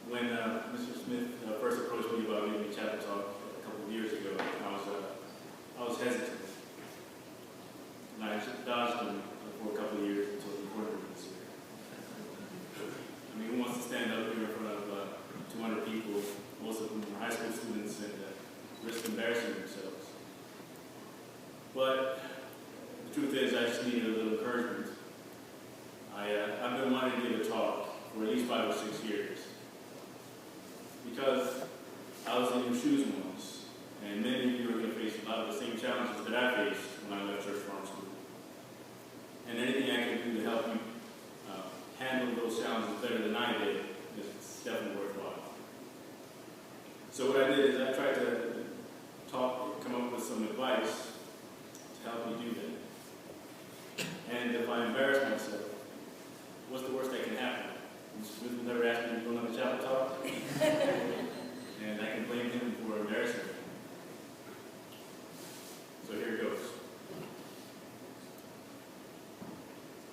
When Mr. Smith first approached me about giving me chapel talk a couple of years ago, I was hesitant. And I dodged him for a couple of years until he recorded me this year. I mean, who wants to stand up here in front of 200 people, most of them are high school students, and risk embarrassing themselves? But the truth is, I just needed a little encouragement. I've been wanting to give a talk for at least 5 or 6 years, because I was in your shoes once, and many of you are going to face a lot of the same challenges that I faced when I left church farm school. And anything I can do to help you handle those challenges better than I did is definitely worthwhile. So what I did is I tried to come up with some advice to help me do that. And if I embarrass myself, what's the worst that can happen? Mr. Smith will never ask me to go on the chapel talk, and I can blame him for embarrassing me. So here it goes.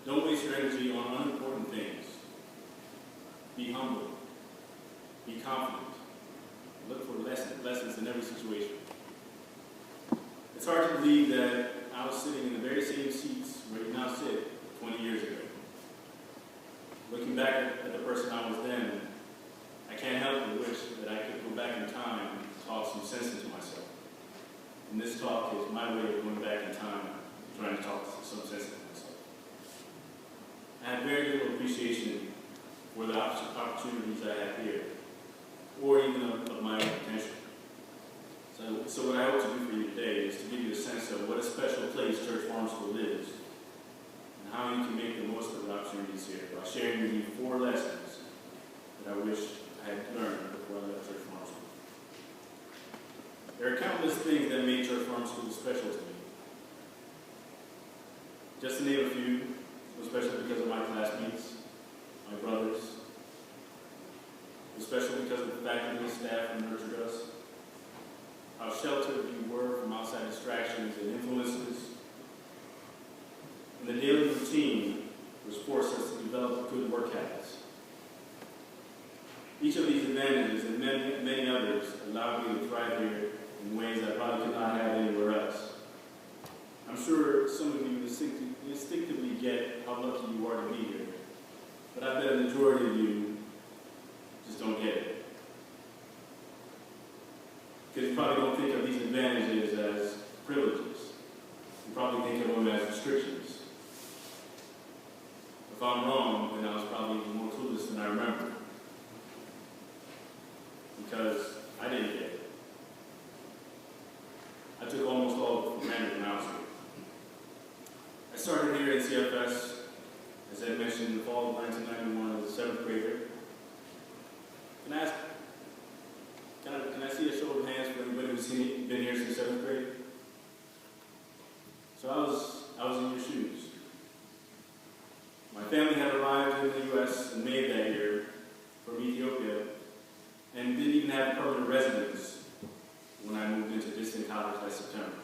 Don't waste your energy on unimportant things. Be humble. Be confident. Look for lessons in every situation. It's hard to believe that I was sitting in the very same seats where you now sit 20 years ago. Looking back at the person I was then, I can't help but wish that I could go back in time and talk some sense into myself. And this talk is my way of going back in time, trying to talk some sense into myself. I had very little appreciation for the opportunities I have here, or even of my own potential. So what I hope to do for you today is to give you a sense of what a special place Church Farm School is, and how you can make the most of the opportunities here by sharing with you 4 lessons that I wish I had learned before I left Church Farm School. There are countless things that made Church Farm School special to me. Just to name a few, especially because of my classmates, my brothers, especially because of the faculty and staff who nurtured us, how sheltered you were from outside distractions and influences, and the daily routine which forced us to develop good work habits. Each of these advantages and many others allowed me to thrive here in ways I probably could not have anywhere else. I'm sure some of you instinctively get how lucky you are to be here, but I bet a majority of you just don't get it. Because you probably don't think of these advantages as privileges. You probably think of them as restrictions. If I'm wrong, then I was probably even more clueless than I remember. Because I didn't get it. I took almost all of it for granted when I was here. I started here at CFS, as I mentioned, in the fall of 1991 as a 7th grader. Can I see a show of hands for anybody who's been here since 7th grade? So I was in your shoes. My family had arrived in the U.S. in May of that year from Ethiopia, and didn't even have permanent residence when I moved into distant college that September.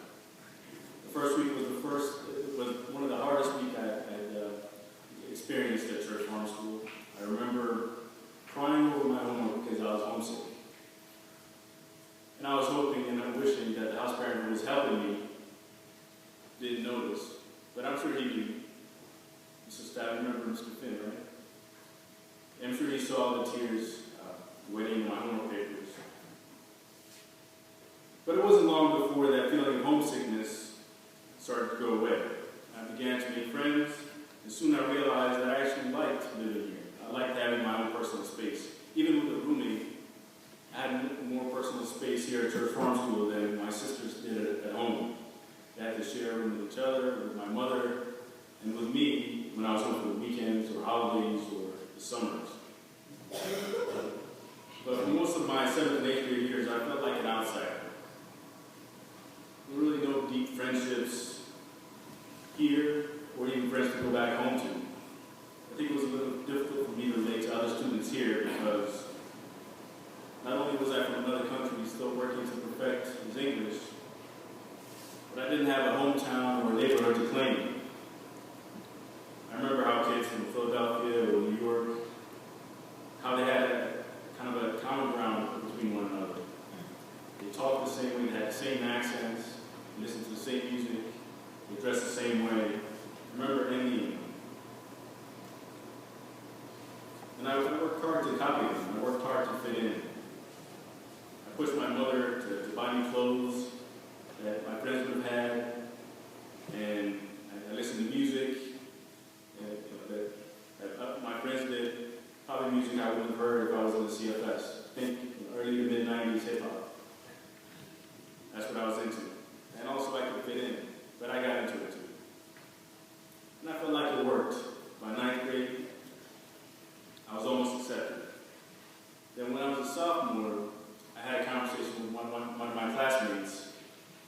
The first week was one of the hardest weeks I had experienced at Church Farm School. I remember crying over my homework because I was homesick. And I was hoping and wishing that the house parent who was helping me didn't notice, but I'm sure he knew. Mr. Staff, remember Mr. Finn, right? I'm sure he saw the tears wetting my homework papers. But it wasn't long before that feeling of homesickness started to go away. I began to make friends, and soon I realized that I actually liked living here. I liked having my own personal space. Even with a roommate, I had more personal space here at Church Farm School than my sisters did at home. They had to share a room with each other, with my mother, and with me when I was home for the weekends or holidays or the summers. But for most of my 7th and 8th grade years, I felt like an outsider. There were really no deep friendships here, or even friends to go back home to. I think it was a little difficult for me to relate to other students here because not only was I from another country still working to perfect his English, but I didn't have a hometown or a neighborhood to claim. I remember how kids from Philadelphia or New York, how they had kind of a And I worked hard to copy them. I worked hard to fit in. I pushed my mother to buy me clothes that my friends would have had, and I listened to music that my friends did, probably music I wouldn't have heard if I was in the CFS. Think early to mid-90s hip-hop. That's what I was into. And also I could fit in, but I got into it too. And I felt like it worked. By ninth grade, I was almost accepted. Then when I was a sophomore, I had a conversation with one of my classmates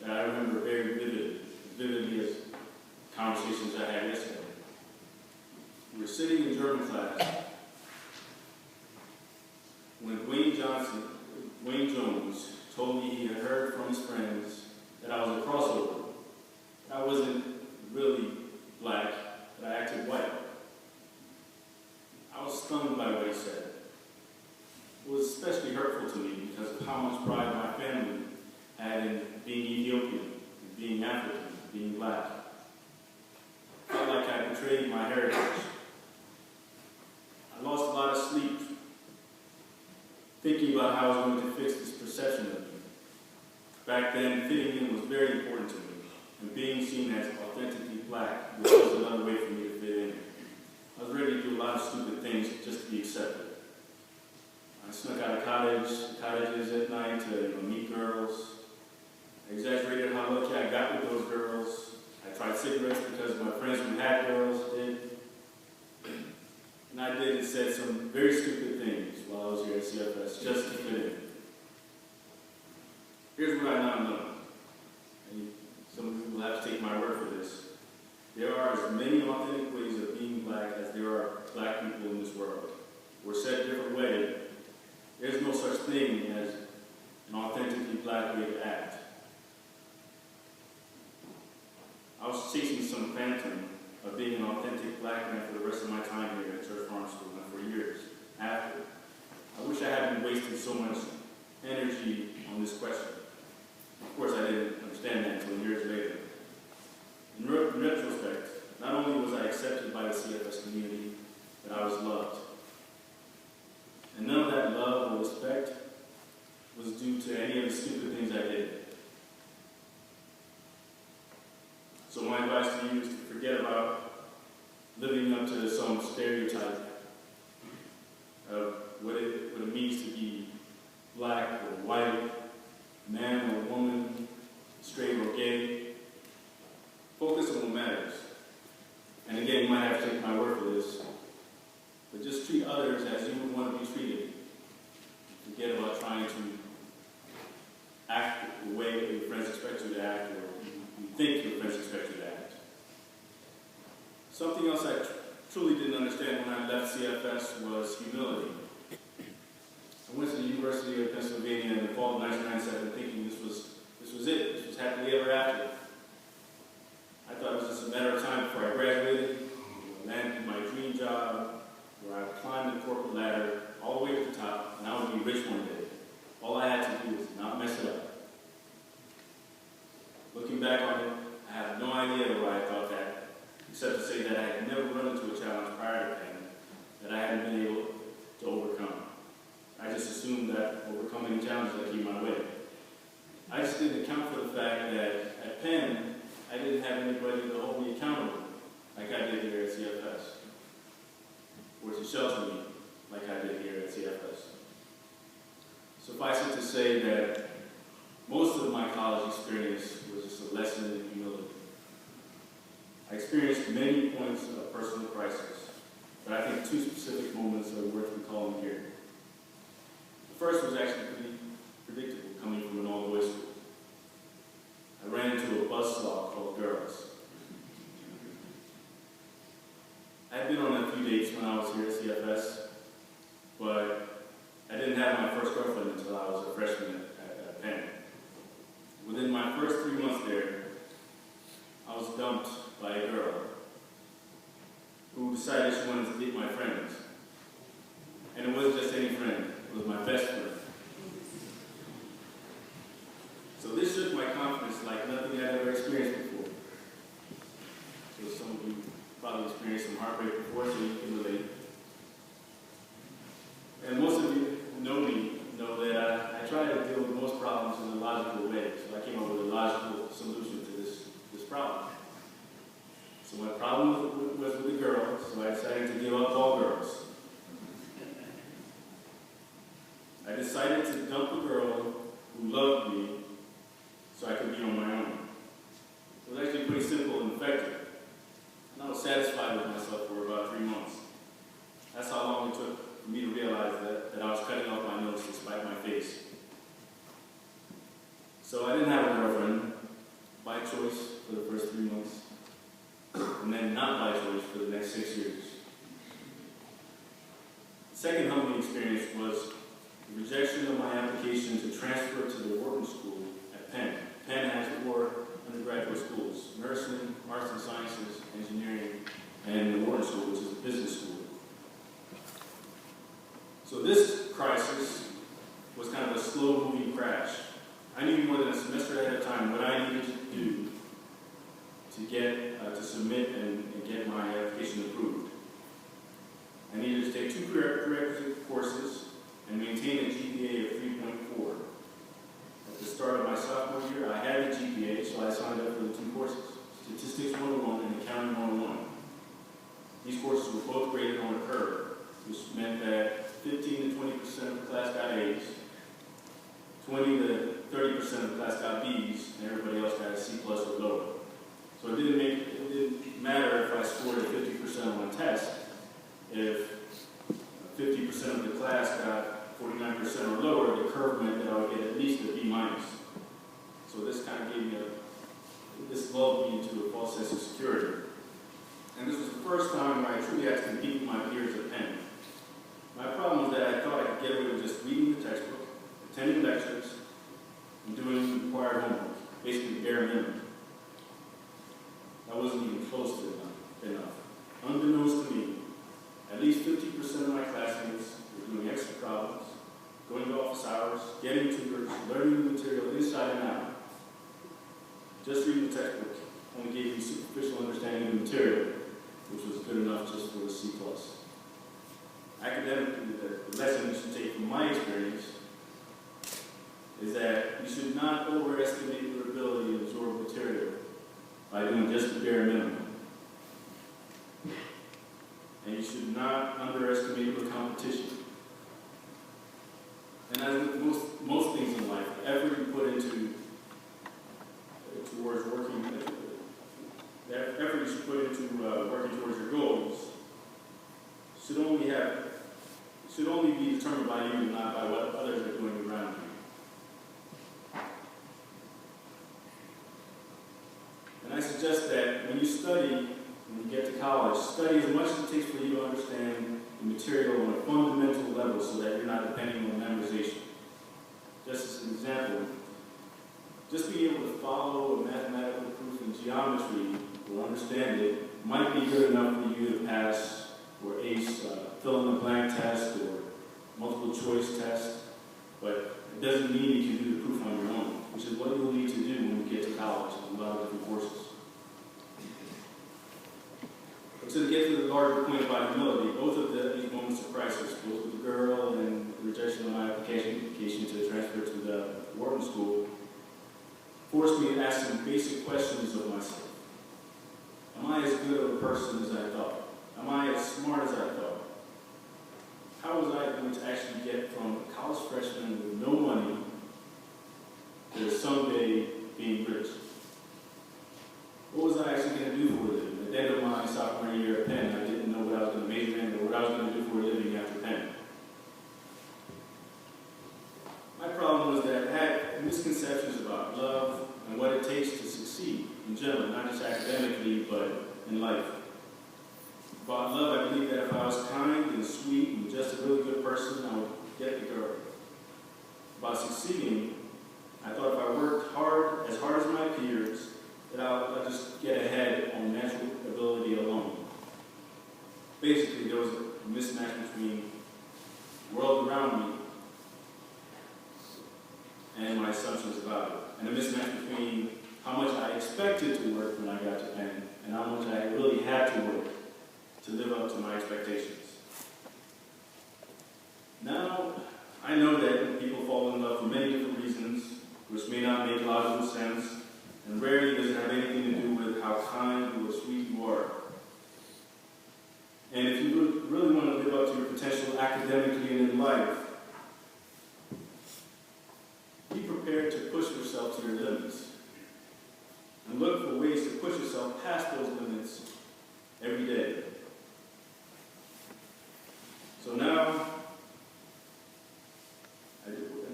that I remember very vividly as conversations I had yesterday. We were sitting in German class when Dwayne Jones told me he had heard from his friends that I was a crossover. I wasn't really black, but I acted white. I was stunned by what he said. It was especially hurtful to me because of how much pride my family had in being Ethiopian, being African, being black. I felt like I betrayed my heritage. I lost a lot of sleep thinking about how I was going to fix this perception of me. Back then, fitting in was very important to me, and being seen as authentically black was just another way for me to fit in. I was ready to do a lot of stupid things just to be accepted. I snuck out of cottages at night to meet girls. I exaggerated how lucky I got with those girls. I tried cigarettes because my friends who had girls did. And I did and said some very stupid things while I was here at CFS, just to fit in. Here's what I now know. And some of you will have to take my word for this. There are as many authentic ways of being black as there are black people in this world. We're said a different way. There's no such thing as an authentically black way to act. I was chasing some phantom of being an authentic black man for the rest of my time here at Church Farm School, and for years after. I wish I hadn't wasted so much energy on this question. Of course, I didn't understand that until years later. In retrospect, not only was I accepted by the CFS community, but I was loved. And none of that love or respect was due to any of the stupid things I did. So my advice to you is to forget about living up to some stereotype of what it means to be black or white, man or woman, straight or gay. Focus on what matters. And again, you might have to take my word for this, but just treat others as you would want to be treated. Forget about trying to act the way that your friends expect you to act, or you think your friends expect you to act. Something else I truly didn't understand when I left CFS was humility. I went to the University of Pennsylvania in the fall of 1997 thinking this was it. This was happily ever after. I thought it was just a matter of time before I graduated, landed my dream job, where I would climb the corporate ladder all the way to the top, and I would be rich one day. All I had to do was not mess it up. Looking back on it, I have no idea why I thought that, except to say that I had never run into a challenge prior to Penn that I hadn't been able to overcome. I just assumed that overcoming challenges that came my way. I just didn't account for the fact that at Penn, I didn't have anybody to hold me accountable like I did here at CFS, or to shelter me like I did here at CFS. Suffice it to say that most of my college experience was just a lesson in humility. I experienced many points of personal crisis, but I think two specific moments are worth recalling here. The first was actually pretty predictable, coming from an all-boys school. I ran into a buzzsaw called girls. I had been on a few dates when I was here at CFS, but I didn't have my first girlfriend until I was a freshman at Penn. Within my first 3 months there, I was dumped by a girl who decided she wanted to date my friends. And it wasn't just any friend, it was my best friend. So this shook my confidence like nothing I'd ever experienced before. So some of you probably experienced some heartbreak before, so you can relate. decided to dump a girl who loved me so I could be on my own. It was actually pretty simple and effective. And I was satisfied with myself for about 3 months. That's how long it took for me to realize that I was cutting off my nose to spite my face. So I didn't have a girlfriend by choice for the first 3 months, and then not by choice for the next 6 years. The second humbling experience was the rejection of my application to transfer to the Wharton School at Penn. Penn has 4 undergraduate schools: nursing, arts and sciences, engineering, and the Wharton School, which is a business school. So this crisis was kind of a slow-moving crash. I knew more than a semester ahead of time what I needed to do to submit and get my application approved. I needed to take 2 prerequisite courses and maintain a GPA of 3.4. At the start of my sophomore year, I had a GPA, so I signed up for the 2 courses, Statistics 101 and Accounting 101. These courses were both graded on a curve, which meant that 15 to 20% of the class got A's, 20 to 30% of the class got B's, and everybody else got a C+ or lower. So it didn't matter if I scored a 50% on a test, if 50% of the class got 49% or lower, the curve meant that I would get at least a B-. So this kind of this lulled me into a false sense of security. And this was the first time where I truly had to compete with my peers at Penn. My problem was that I thought I could get away with just reading the textbook, attending lectures, and doing required homework, basically bare minimum. I wasn't even close to enough. Unbeknownst to me, at least 50% of my classmates were doing extra problems, going to office hours, getting tutors, learning the material inside and out. Just reading the textbook only gave you superficial understanding of the material, which was good enough just for a C+. Academically, the lesson you should take from my experience is that you should not overestimate your ability to absorb material by doing just the bare minimum. And you should not underestimate your competition. And as with most things in life, the effort you put into towards working, the effort you should put into working towards your goals should only be determined by you and not by what others are doing around you. And I suggest that when you study, when you get to college, study as much as it takes for you to understand the material on a fundamental level so that you're not depending on memorization. Just as an example, just being able to follow a mathematical proof in geometry or understand it might be good enough for you to pass or ace fill-in-the-blank test or multiple choice test, but it doesn't mean you can do the proof on your own, which is what you'll need to do when you get to college in a lot of different courses. But to get to the larger point about humility, both of these moments of crisis, both with the girl and the rejection of my application to transfer to the Wharton School, forced me to ask some basic questions of myself. Am I as good of a person as I thought? Am I as smart as I thought? How was I going to actually get from a college freshman with no money to someday being rich? What was I actually going to do for a living? At the end of my sophomore year at Penn, I didn't know what I was going to major in or what I was going to do for a living after Penn. My problem was that I had misconceptions about love and what it takes to succeed in general, not just academically, but in life. About love, I believed that if I was kind and sweet and just a really good person, I would get the girl. About succeeding, I thought if I worked as hard as my peers, that I'd just get ahead on natural ability alone. Basically, there was a mismatch between the world around me and my assumptions about it, and a mismatch between how much I expected to work when I got to Penn and how much I really had to work to live up to my expectations. Now, I know that people fall in love for many different reasons, which may not make logical sense, and rarely does it have anything to do with how kind or sweet you are. And if you really want to live up to your potential academically and in life, yourself to your limits. And look for ways to push yourself past those limits every day. So now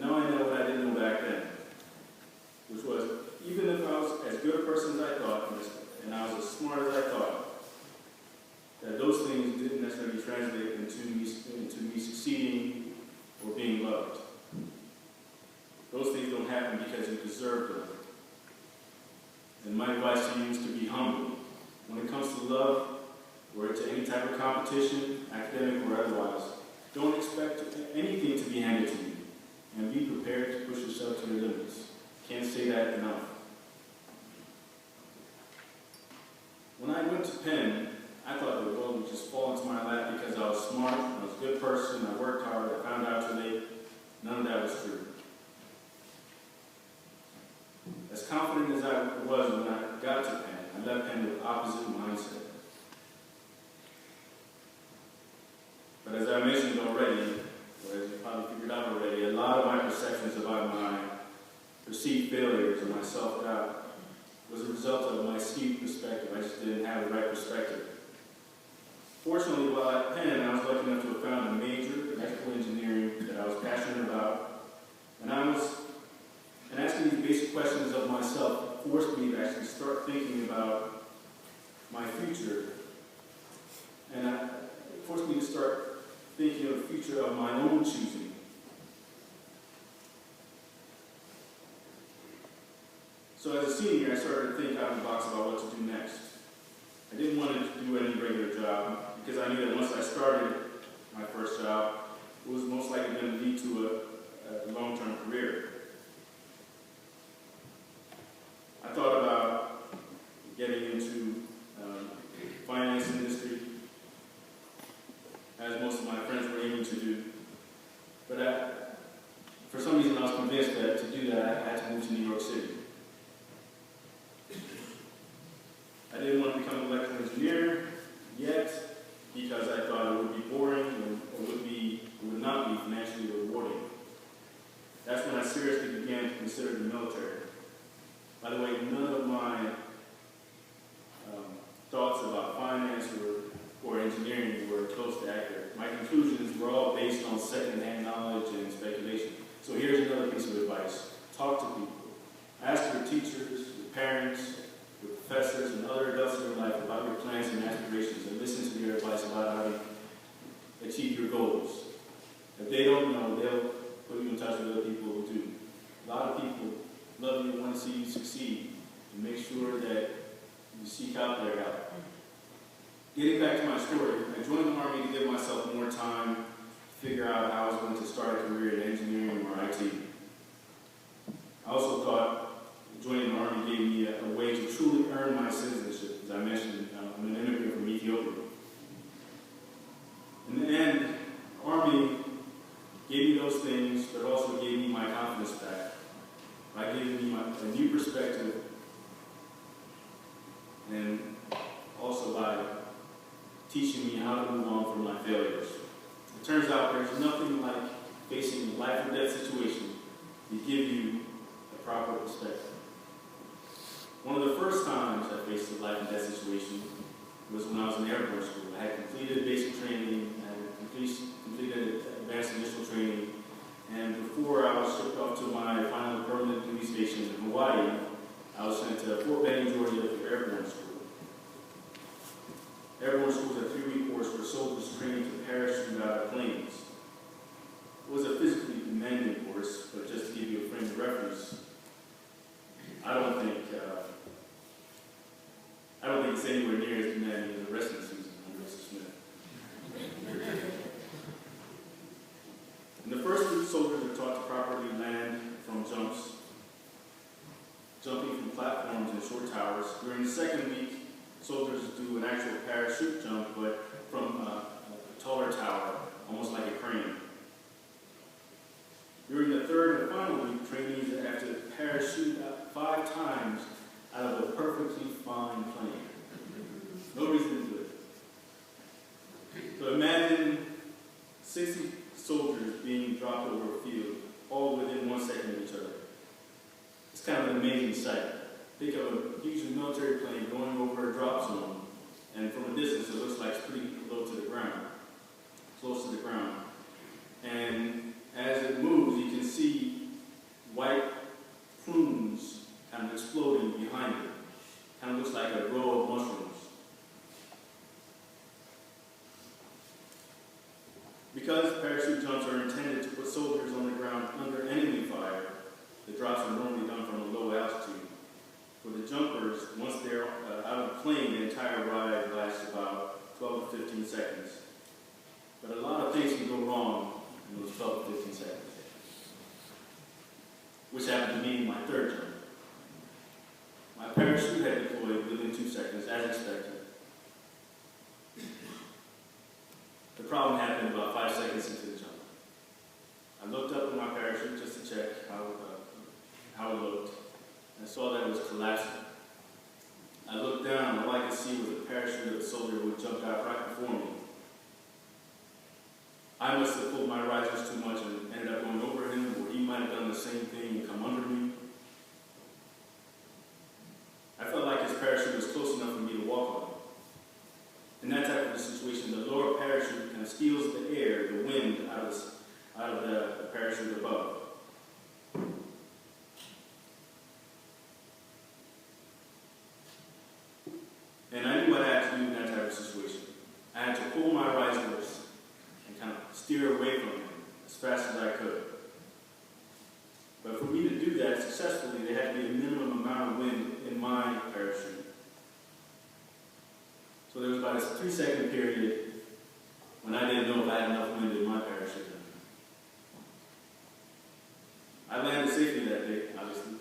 I know what I didn't know back then, which was, even if I was as good a person as I thought, and I was as smart as I thought, that those things didn't necessarily translate into me succeeding or being loved. Those things don't happen because you deserve them. And my advice to you is to be humble. When it comes to love, or to any type of competition, academic or otherwise, don't expect anything to be handed to you. And be prepared to push yourself to your limits. Can't say that enough. When I went to Penn, I thought the world would just fall into my lap because I was smart, I was a good person, I worked hard, I found out too late. None of that was true. As confident as I was when I got to Penn, I left Penn with opposite mindset. But as I mentioned already, or as you probably figured out already, a lot of my perceptions about my perceived failures and my self-doubt was a result of my skewed perspective. I just didn't have the right perspective. Fortunately, while at Penn, I was lucky enough to have found a major in electrical engineering that I was passionate about. And asking these basic questions of myself forced me to actually start thinking about my future. And it forced me to start thinking of the future of my own choosing. So as a senior, I started to think out of the box about what to do next. I didn't want to do any regular job because I knew that once I started my first job, it was most likely going to lead to a long-term career. I thought about getting into finance industry, as most of my friends were aiming to do. But for some reason, I was convinced that to do that, I had to move to New York City. I didn't want to become an electrical engineer yet because I thought it would be boring and it would not be financially rewarding. That's when I seriously began to consider the military. By the way, none of my thoughts about finance or engineering were close to accurate. My conclusions were all based on second-hand knowledge and speculation. So here's another piece of advice. Talk to people. Ask your teachers, your parents, your professors, and other adults in your life about your plans and aspirations, and listen to their advice about how to achieve your goals. If they don't know, they'll put you in touch with other people who do. A lot of people love you and want to see you succeed, and make sure that you seek out their help. Getting back to my story, I joined the Army to give myself more time to figure out how I was going to start a career in engineering or IT. I also thought joining the Army gave me a way to truly earn my citizenship. As I mentioned, I'm an immigrant from Ethiopia. In the end, the Army gave me those things, but also gave me my confidence back by giving me a new perspective, and also by teaching me how to move on from my failures. It turns out there's nothing like facing a life or death situation to give you a proper perspective. One of the first times I faced a life and death situation was when I was in Air Force School. I had completed basic training, I had completed advanced initial training, and before I was shipped off to my final permanent duty station in Hawaii, I was sent to Fort Benning, Georgia for Airborne School. Airborne School is a 3-week course where soldiers train to parachute out of planes. It was a physically demanding course, but just to give you a frame of reference, I don't think it's anywhere near as demanding as the rest of the season under Mr. Smith. In the first week, soldiers are taught to properly land from jumps, jumping from platforms and short towers. During the second week, soldiers do an actual parachute jump, but from a taller tower, almost like a crane. During the third and final week, trainees have to parachute out 5 times out of a perfectly fine plane. No reason to do it. So imagine 60 soldiers being dropped over a field, all within 1 second of each other. It's kind of an amazing sight. Think of a huge military plane going over a drop zone, and from a distance it looks like it's pretty low to the ground, close to the ground. And as it moves, you can see white plumes kind of exploding behind it. Kind of looks like a row of mushrooms. Because parachute jumps are intended to put soldiers on the ground under enemy fire, the drops are normally done from a low altitude. For the jumpers, once they're out of the plane, the entire ride lasts about 12 to 15 seconds. But a lot of things can go wrong in those 12 to 15 seconds, which happened to me in my third jump. My parachute had deployed within 2 seconds, as expected. The problem happened about 5 seconds into the jump. I looked up at my parachute just to check how it looked. I saw that it was collapsing. I looked down, and all I could see was a parachute of a soldier who had jumped out right before me. I must have pulled my risers too much and ended up going over him, or he might have done the same thing and come under me. I felt like his parachute was close enough for me to walk on. In that type of a situation, the lower parachute kind of steals the air, the wind, out of the parachute above. And I knew what I had to do in that type of situation. I had to pull my risers and kind of steer away from him as fast as I could. But for me to do that successfully, there had to be a minimum amount of wind in my parachute. So there was about a 3-second period when I didn't know if I had enough wind in my parachute. I landed safely that day, obviously.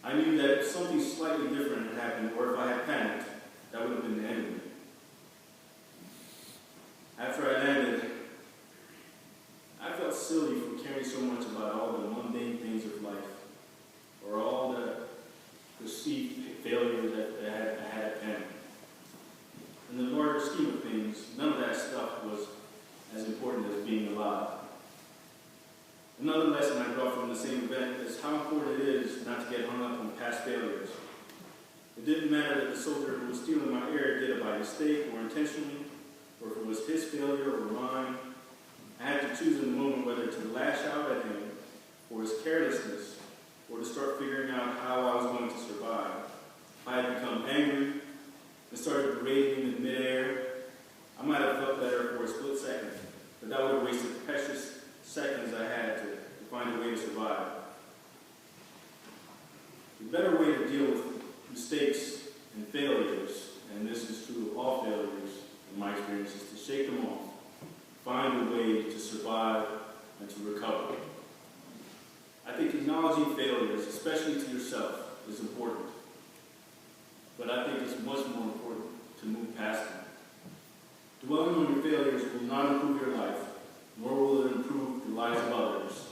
I knew that if something slightly different had happened, or if I had panicked, that would have been the end of it. After I landed, I felt silly for caring so much about all the mundane things of life, or all the perceived failures that I had at Penn. In the larger scheme of things, none of that stuff was as important as being alive. Another lesson I brought from the same event is how important it is not to get hung up on past failures. It didn't matter that the soldier who was stealing my air did it by mistake or intentionally, or if it was his failure or mine. I had to choose in the moment whether to lash out at him for his carelessness, or to start figuring out how I was going to survive. If I had become angry and started berating him in midair, I might have felt better for a split second, but that would have wasted the precious seconds I had to find a way to survive. The better way to deal with mistakes and failures, and this is true of all failures in my experience, is to shake them off, find a way to survive and to recover. I think acknowledging failures, especially to yourself, is important. But I think it's much more important to move past them. Dwelling on your failures will not improve your life, nor will it improve the lives of others.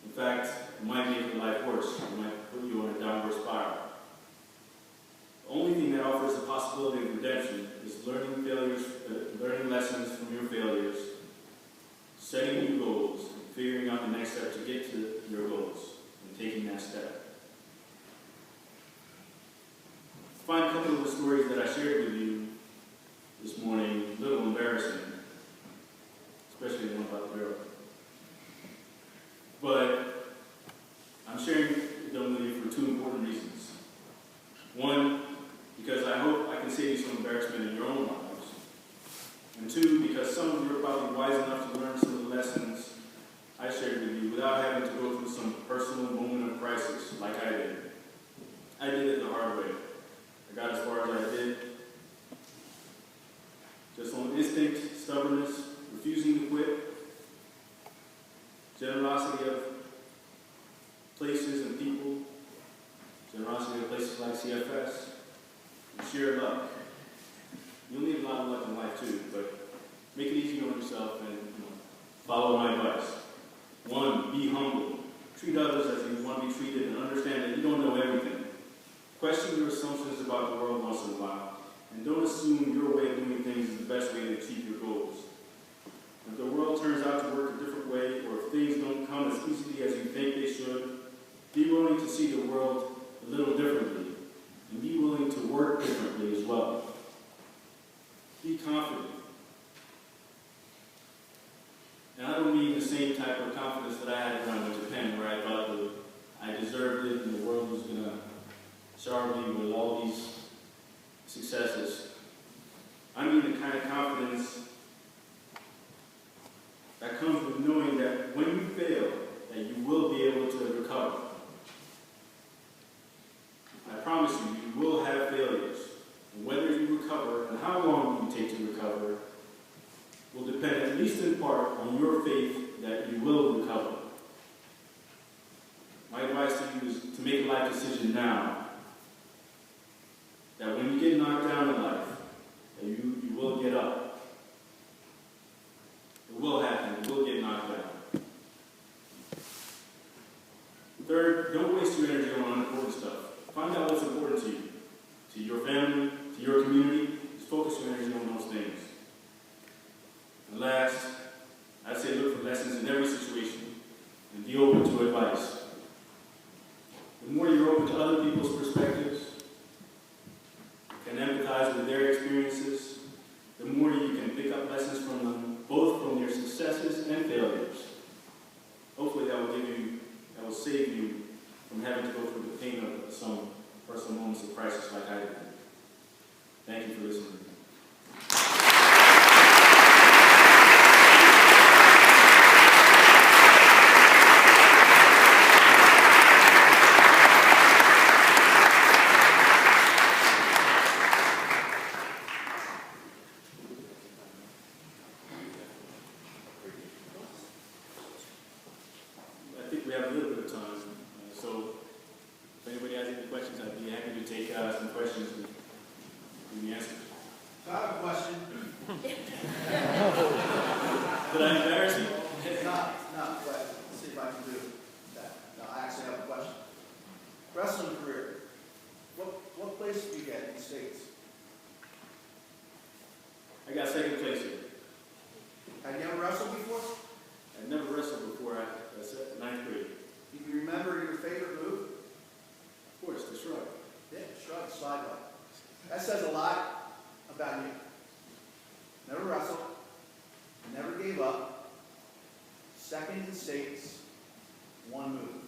In fact, it might make your life worse. It might put you on a downward spiral. The only thing that offers the possibility of redemption is learning lessons from your failures, setting new goals, and figuring out the next step to get to your goals, and taking that step. I find a couple of the stories that I shared with you this morning a little embarrassing, especially the one about the barrel. But I'm sharing them with you for 2 important reasons. One, because I hope I can save you some embarrassment in your own lives. And 2, because some of you are probably wise enough to learn some of the lessons I shared with you without having to go through some personal moment of crisis like I did. I did it the hard way. I got as far as I did. Just on instinct, stubbornness, refusing to quit, generosity of places and people, generosity of places like CFS, and sheer luck. You'll need a lot of luck in life too, but make it easy on yourself and follow my advice. 1, be humble. Treat others as you want to be treated and understand that you don't know everything. Question your assumptions about the world once in a while, and don't assume your way of doing things is the best way to achieve your goals. If the world turns out to work a different way, or if things don't see the world a little differently and be willing to work differently as well. Be confident. And I don't mean the same type of confidence that I had when I went to Penn, where I thought that I deserved it and the world was going to shower me with all these successes. I mean the kind of confidence that comes with knowing that when you fail, that you will be able to recover. I promise you, you will have failures. And whether you recover and how long you take to recover will depend, at least in part, on your faith that you will recover. My advice to you is to make a life decision now. That when you get knocked down in life, that you will get up. It will happen. You will get knocked down. Third, don't waste your energy on unimportant stuff. Find out what's important to you, to your family, to your community. Just focus your energy on those things. And last, I'd say look for lessons in every situation and be open to advice. The more you're open to other people's perspectives, can empathize with their experiences, the more you can pick up lessons from them, both from their successes and failures. Hopefully that will save you from having to go through the pain of some personal moments of crisis like I did. Thank you for listening. I think we have a little bit of time, so if anybody has any questions, I'd be happy to take some questions and give me answers. So I have a question. Did I embarrass you? It's not, but let's see if I can do that. No, I actually have a question. Wrestling career. What place did you get in the States? I got second place here. Had you ever wrestled before? I'd never wrestled before I was ninth grade. Do you remember your favorite move? Of course, the shrug. Yeah, shrug, slide leg. That says a lot about you. Never wrestled, never gave up, second in states, one move.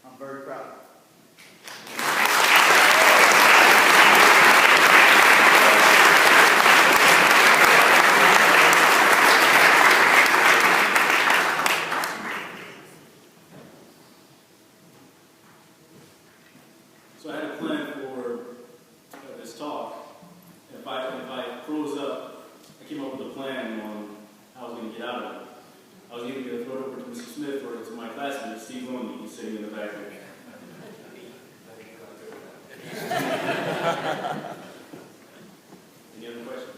I'm very proud of you. So I had a plan for this talk. If I froze up, I came up with a plan on how I was going to get out of it. I was either going to throw it over to Mr. Smith or to my classmate, Steve Loney. He's sitting in the back there. Any other questions?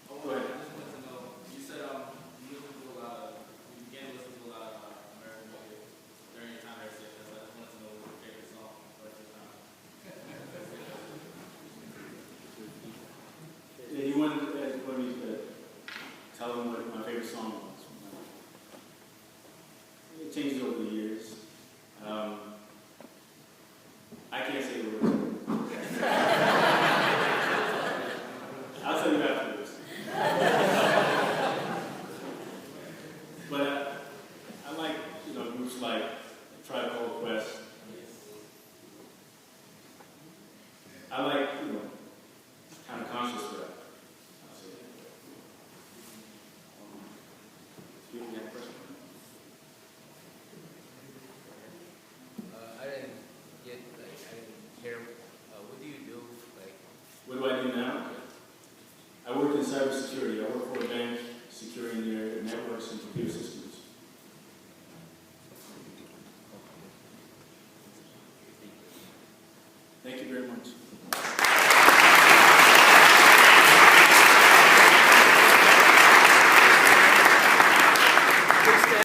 Go ahead. I just wanted to know, you said you began listening to a lot of American music during your time at Addis. I just wanted to know what your favorite song was at the time. Yeah, you wanted me to tell them what my favorite song was. It changes over the years. I can't say the words. I'll tell you afterwards. But I like, groups like Tribe Called Quest. I like, kind of conscious rap. I'll say that. Do you have a question? I didn't hear, what do you do? What do I do now? I work in cybersecurity. I work for a bank securing their networks and computer systems. Thank you very much.